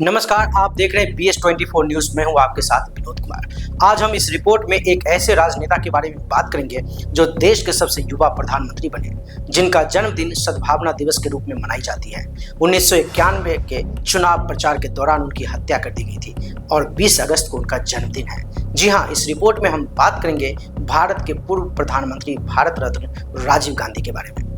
नमस्कार, आप देख रहे हैं BS24 न्यूज में हूं आपके साथ विनोद कुमार। आज हम इस रिपोर्ट में एक ऐसे राजनेता के बारे में बात करेंगे जो देश के सबसे युवा प्रधानमंत्री बने, जिनका जन्मदिन सद्भावना दिवस के रूप में मनाई जाती है। 1991 के चुनाव प्रचार के दौरान उनकी हत्या कर दी गई थी और 20 अगस्त को उनका जन्मदिन है। जी हाँ, इस रिपोर्ट में हम बात करेंगे भारत के पूर्व प्रधानमंत्री भारत रत्न राजीव गांधी के बारे में।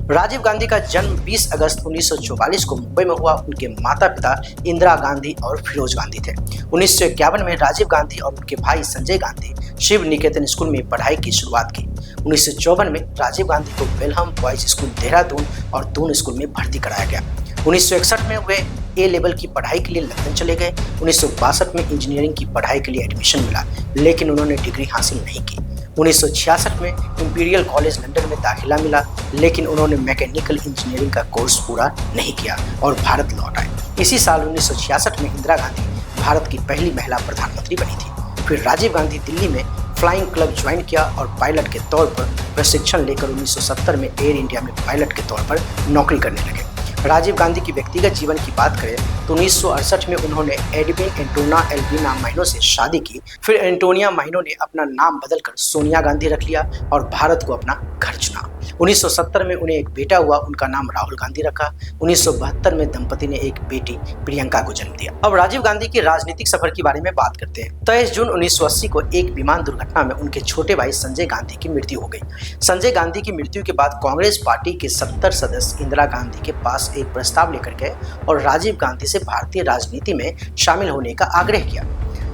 राजीव गांधी का जन्म 20 अगस्त 1944 को मुंबई में हुआ। उनके माता पिता इंदिरा गांधी और फिरोज गांधी थे। 1951 में राजीव गांधी और उनके भाई संजय गांधी शिव निकेतन स्कूल में पढ़ाई की शुरुआत की। 1954 में राजीव गांधी को वेलहम बॉयज स्कूल देहरादून और दून स्कूल में भर्ती कराया गया। 1961 में वे ए लेवल की पढ़ाई के लिए लंदन चले गए। 1962 में इंजीनियरिंग की पढ़ाई के लिए एडमिशन मिला, लेकिन उन्होंने डिग्री हासिल नहीं की। 1966 में इंपीरियल कॉलेज लंदन में दाखिला मिला, लेकिन उन्होंने मैकेनिकल इंजीनियरिंग का कोर्स पूरा नहीं किया और भारत लौट आए। इसी साल 1966 में इंदिरा गांधी भारत की पहली महिला प्रधानमंत्री बनी थी। फिर राजीव गांधी दिल्ली में फ्लाइंग क्लब ज्वाइन किया और पायलट के तौर पर प्रशिक्षण लेकर 1970 में एयर इंडिया में पायलट के तौर पर नौकरी करने लगे। राजीव गांधी की व्यक्तिगत जीवन की बात करें तो 1968 में उन्होंने एडविन एंटोना एल्बिना माइनो से शादी की। फिर एंटोनिया माइनो ने अपना नाम बदलकर सोनिया गांधी रख लिया और भारत को अपना घर चुना। 1970 में उन्हें एक बेटा हुआ, उनका नाम राहुल गांधी रखा। 1972 में दंपति ने एक बेटी प्रियंका को जन्म दिया। अब राजीव गांधी के राजनीतिक सफर के बारे में बात करते हैं। 23 जून 1980 को एक विमान दुर्घटना में उनके छोटे भाई संजय गांधी की मृत्यु हो गई। संजय गांधी की मृत्यु के बाद कांग्रेस पार्टी के 70 सदस्य इंदिरा गांधी के पास एक प्रस्ताव लेकर गए और राजीव गांधी से भारतीय राजनीति में शामिल होने का आग्रह किया।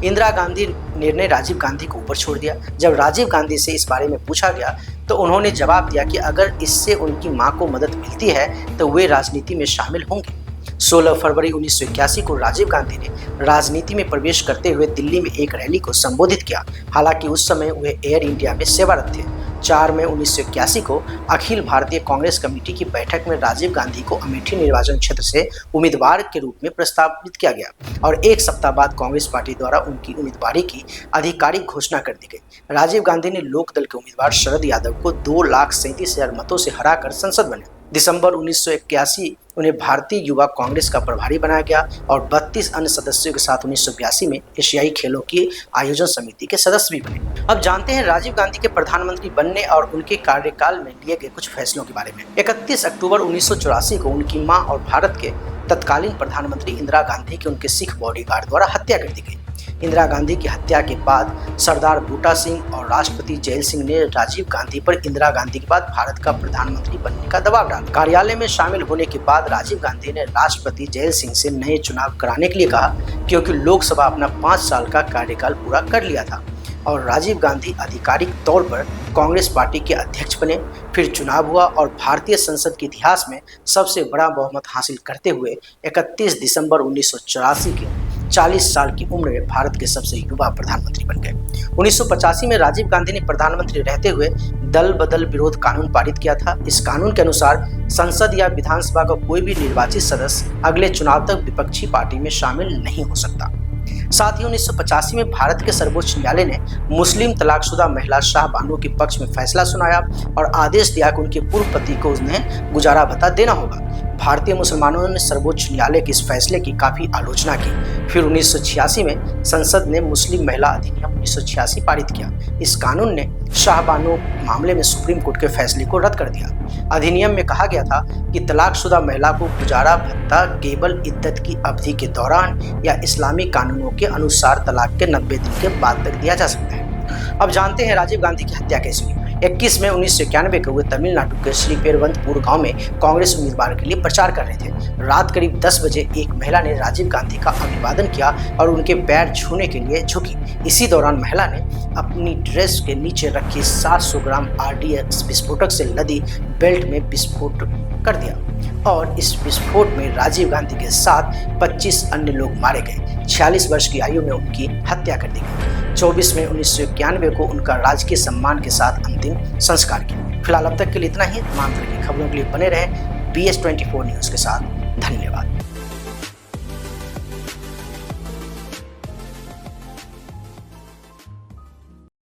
इंदिरा गांधी निर्णय राजीव गांधी को ऊपर छोड़ दिया। जब राजीव गांधी से इस बारे में पूछा गया तो उन्होंने जवाब दिया कि अगर इससे उनकी मां को मदद मिलती है तो वे राजनीति में शामिल होंगे। 16 फरवरी 1981 को राजीव गांधी ने राजनीति में प्रवेश करते हुए दिल्ली में एक रैली को संबोधित किया। हालांकि उस समय वे एयर इंडिया में सेवारत थे। 4 मई 1981 को अखिल भारतीय कांग्रेस कमेटी की बैठक में राजीव गांधी को अमेठी निर्वाचन क्षेत्र से उम्मीदवार के रूप में प्रस्तावित किया गया और एक सप्ताह बाद कांग्रेस पार्टी द्वारा उनकी उम्मीदवारी की आधिकारिक घोषणा कर दी गई। राजीव गांधी ने लोक दल के उम्मीदवार शरद यादव को 2,37,000 मतों से हराकर संसद बने। दिसंबर 1981 उन्हें भारतीय युवा कांग्रेस का प्रभारी बनाया गया और 32 अन्य सदस्यों के साथ 1982 में एशियाई खेलों की आयोजन समिति के सदस्य भी बने। अब जानते हैं राजीव गांधी के प्रधानमंत्री बनने और उनके कार्यकाल में लिए गए कुछ फैसलों के बारे में। 31 अक्टूबर 1984 को उनकी मां और भारत के तत्कालीन प्रधानमंत्री इंदिरा गांधी की उनके सिख बॉडीगार्ड द्वारा हत्या कर दी गई। इंदिरा गांधी की हत्या के बाद सरदार बूटा सिंह और राष्ट्रपति जैल सिंह ने राजीव गांधी पर इंदिरा गांधी के बाद भारत का प्रधानमंत्री बनने का दबाव डाला। कार्यालय में शामिल होने के बाद राजीव गांधी ने राष्ट्रपति जैल सिंह से नए चुनाव कराने के लिए कहा, क्योंकि लोकसभा अपना 5 साल का कार्यकाल पूरा कर लिया था और राजीव गांधी आधिकारिक तौर पर कांग्रेस पार्टी के अध्यक्ष बने। फिर चुनाव हुआ और भारतीय संसद के इतिहास में सबसे बड़ा बहुमत हासिल करते हुए 31 दिसंबर 1984 के 40 साल की उम्र में भारत के सबसे युवा प्रधानमंत्री बन गए। 1985 में राजीव गांधी ने प्रधानमंत्री रहते हुए दल बदल विरोध कानून पारित किया था। इस कानून के अनुसार संसद या विधानसभा का कोई भी निर्वाचित सदस्य अगले चुनाव तक विपक्षी पार्टी में शामिल नहीं हो सकता। साथ ही 1985 में भारत के सर्वोच्च न्यायालय ने मुस्लिम तलाकशुदा महिला शाह बानो के पक्ष में फैसला सुनाया और आदेश दिया कि उनके पूर्व पति को उन्हें गुजारा भत्ता देना होगा। भारतीय मुसलमानों ने सर्वोच्च न्यायालय के इस फैसले की काफी आलोचना की। फिर 1986 में संसद ने मुस्लिम महिला अधिनियम 1986 पारित किया। इस कानून ने शाह बानो मामले में सुप्रीम कोर्ट के फैसले को रद्द कर दिया। अधिनियम में कहा गया था कि तलाकशुदा महिला को गुजारा भत्ता केवल इद्दत की अवधि के दौरान या इस्लामी कानूनों के अनुसार तलाक के 90 दिन के बाद तक दिया जा सकता है। अब जानते हैं राजीव गांधी की हत्या कैसे हुई। 21 मई 1991 को वे तमिलनाडु के श्रीपेरुवंतपुर गांव में कांग्रेस उम्मीदवार के लिए प्रचार कर रहे थे। रात करीब 10 बजे एक महिला ने राजीव गांधी का अभिवादन किया और उनके पैर छूने के लिए झुकी। इसी दौरान महिला ने अपनी ड्रेस के नीचे रखी 700 ग्राम RDX विस्फोटक से लदी बेल्ट में विस्फोट कर दिया और इस विस्फोट में राजीव गांधी के साथ 25 अन्य लोग मारे गए। 46 वर्ष की आयु में उनकी हत्या कर दी गई। 24 मई 1991 को उनका राजकीय सम्मान के साथ अंतिम संस्कार किया। फिलहाल अब तक के लिए इतना ही। तमाम तरह की खबरों के लिए बने रहे BS24 न्यूज के साथ। धन्यवाद।